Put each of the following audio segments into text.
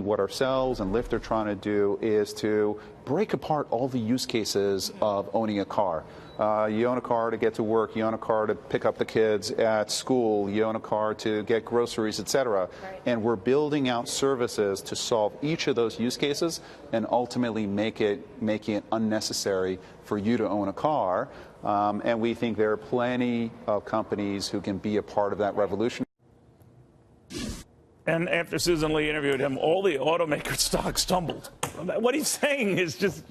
what ourselves and Lyft are trying to do is to break apart all the use cases of owning a car. You own a car to get to work, you own a car to pick up the kids at school, you own a car to get groceries, etc. Right. And we're building out services to solve each of those use cases and ultimately making it unnecessary for you to own a car. And we think there are plenty of companies who can be a part of that revolution. And after Susan Lee interviewed him, all the automaker stocks tumbled. What he's saying is just,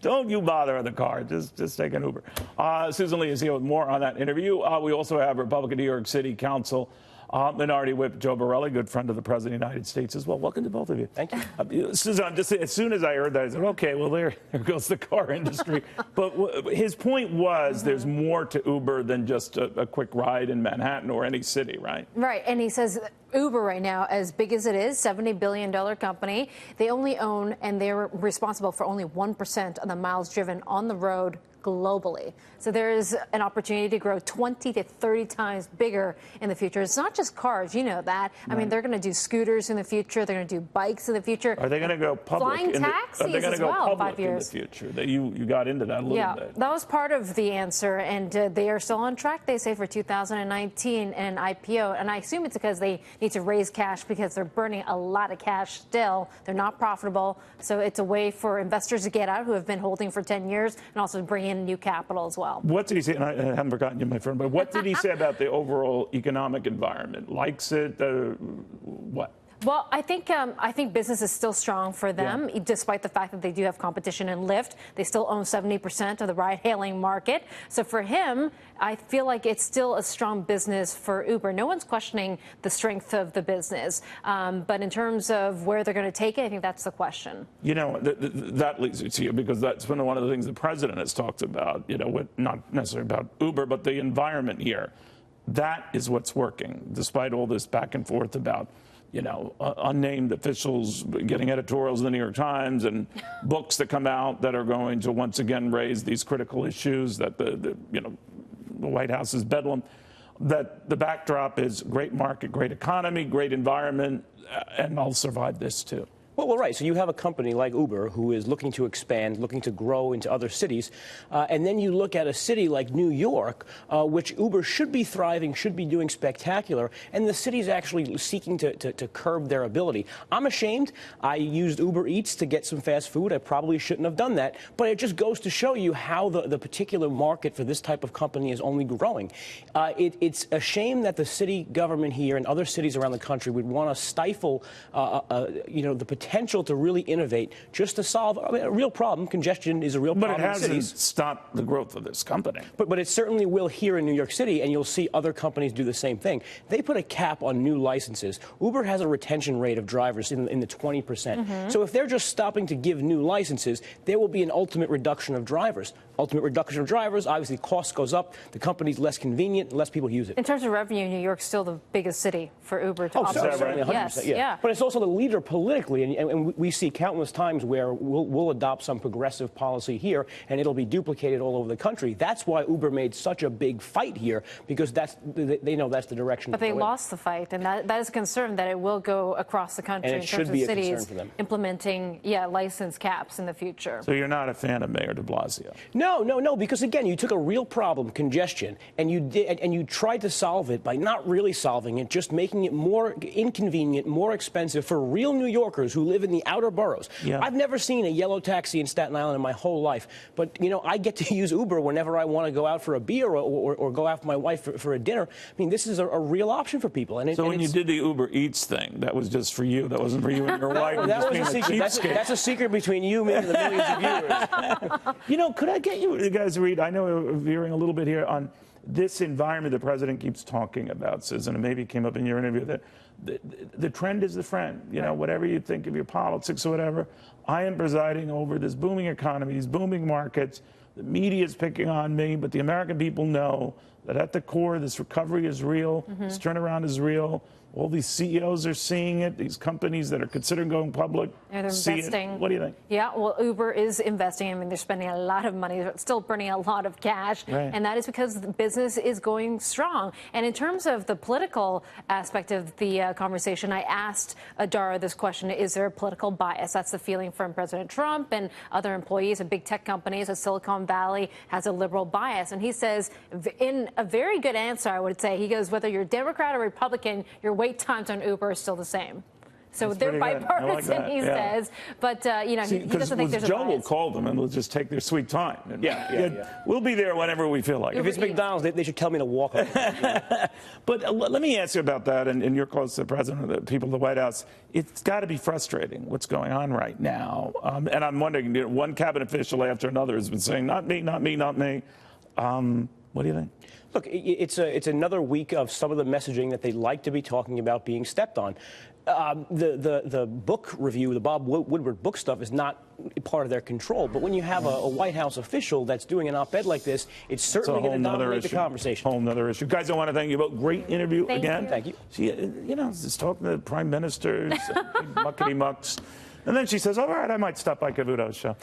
don't you bother in the car. Just take an Uber. Susan Lee is here with more on that interview. We also have Republican New York City Council Minority Whip Joe Borelli, good friend of the President of the United States as well. Welcome to both of you. Thank you. Susan, as soon as I heard that, I said, okay, well, there goes the car industry. But his point was there's more to Uber than just a quick ride in Manhattan or any city, right? Right. And he says Uber right now, as big as it is, $70 billion company, they only own and they're responsible for only 1% of the miles driven on the road globally. So there is an opportunity to grow 20 to 30 times bigger in the future. It's not just cars, you know that. Right. I mean, they're going to do scooters in the future. They're going to do bikes in the future. Are they going to go public? Flying taxis as well, 5 years. In the future? You got into that a little bit. That was part of the answer, and they are still on track, they say, for 2019 and an IPO. And I assume it's because they need to raise cash because they're burning a lot of cash still. They're not profitable. So it's a way for investors to get out who have been holding for 10 years and also bring in new capital as well. What did he say? And I haven't forgotten you, my friend, but what did he say about the overall economic environment? Likes it? What? Well, I think business is still strong for them, despite the fact that they do have competition in Lyft. They still own 70% of the ride-hailing market. So for him, I feel like it's still a strong business for Uber. No one's questioning the strength of the business. But in terms of where they're going to take it, I think that's the question. You know, that leads me to you, because that's been one of the things the president has talked about, you know, not necessarily about Uber, but the environment here. That is what's working, despite all this back and forth about, you know, unnamed officials getting editorials in the New York Times and books that come out that are going to once again raise these critical issues that the White House is bedlam. That the backdrop is great market, great economy, great environment, and I'll survive this too. Well, right. So you have a company like Uber who is looking to expand, looking to grow into other cities. And then you look at a city like New York, which Uber should be thriving, should be doing spectacular. And the city is actually seeking to curb their ability. I'm ashamed. I used Uber Eats to get some fast food. I probably shouldn't have done that. But it just goes to show you how the particular market for this type of company is only growing. It's a shame that the city government here and other cities around the country would want to stifle, the potential to really innovate just to solve a real problem. Congestion is a real problem. But it hasn't stopped the growth of this company. But it certainly will here in New York City, and you'll see other companies do the same thing. They put a cap on new licenses. Uber has a retention rate of drivers in the 20%. Mm-hmm. So if they're just stopping to give new licenses, there will be an ultimate reduction of drivers. Ultimate reduction of drivers, obviously cost goes up, the company's less convenient, less people use it. In terms of revenue, New York's still the biggest city for Uber to operate. Certainly, 100%, yes, yeah. But it's also the leader politically, and we see countless times where we'll adopt some progressive policy here, and it'll be duplicated all over the country. That's why Uber made such a big fight here, because they know that's the direction. But they lost the fight, and that is a concern that it will go across the country in terms of cities implementing, license caps in the future. So you're not a fan of Mayor de Blasio? No, because again, you took a real problem, congestion, and you tried to solve it by not really solving it, just making it more inconvenient, more expensive for real New Yorkers who live in the outer boroughs. Yeah. I've never seen a yellow taxi in Staten Island in my whole life, but I get to use Uber whenever I want to go out for a beer or go out with my wife for a dinner. I mean, this is a real option for people. So when you did the Uber Eats thing, that was just for you. That wasn't for you and your wife. That was a secret. That's a secret between you, me, and the millions of viewers. Could I get you guys to read? I know we're veering a little bit here on this environment the president keeps talking about, Susan, and maybe it came up in your interview that the trend is the friend. Whatever you think of your politics or whatever, I am presiding over this booming economy, these booming markets. The media is picking on me, but the American people know that at the core, this recovery is real, this turnaround is real. All these CEOs are seeing it. These companies that are considering going public see it. What do you think? Yeah, well, Uber is investing. I mean, they're spending a lot of money, but still burning a lot of cash. Right. And that is because the business is going strong. And in terms of the political aspect of the conversation, I asked Dara this question: is there a political bias? That's the feeling from President Trump and other employees of big tech companies. Silicon Valley has a liberal bias. And he says, in a very good answer, I would say, he goes, whether you're Democrat or Republican, your wait times on Uber are still the same. So That's they're bipartisan, like he says. But, he doesn't think there's a bias. Joe will call them and we'll just take their sweet time. We'll be there whenever we feel like it. If it's McDonald's, they should tell me to walk over. But let me ask you about that, and you're close to the president, the people of the White House. It's got to be frustrating what's going on right now. And I'm wondering, one cabinet official after another has been saying, not me, not me, not me. What do you think? Look, it's another week of some of the messaging that they like to be talking about being stepped on. The book review, the Bob Woodward book stuff, is not part of their control. But when you have a White House official that's doing an op-ed like this, it's certainly going to dominate the conversation. Whole nother issue. Guys, I want to thank you both. Great interview again. Thank you. She, just talking to prime ministers, muckety mucks. And then she says, all right, I might stop by Cavuto's show.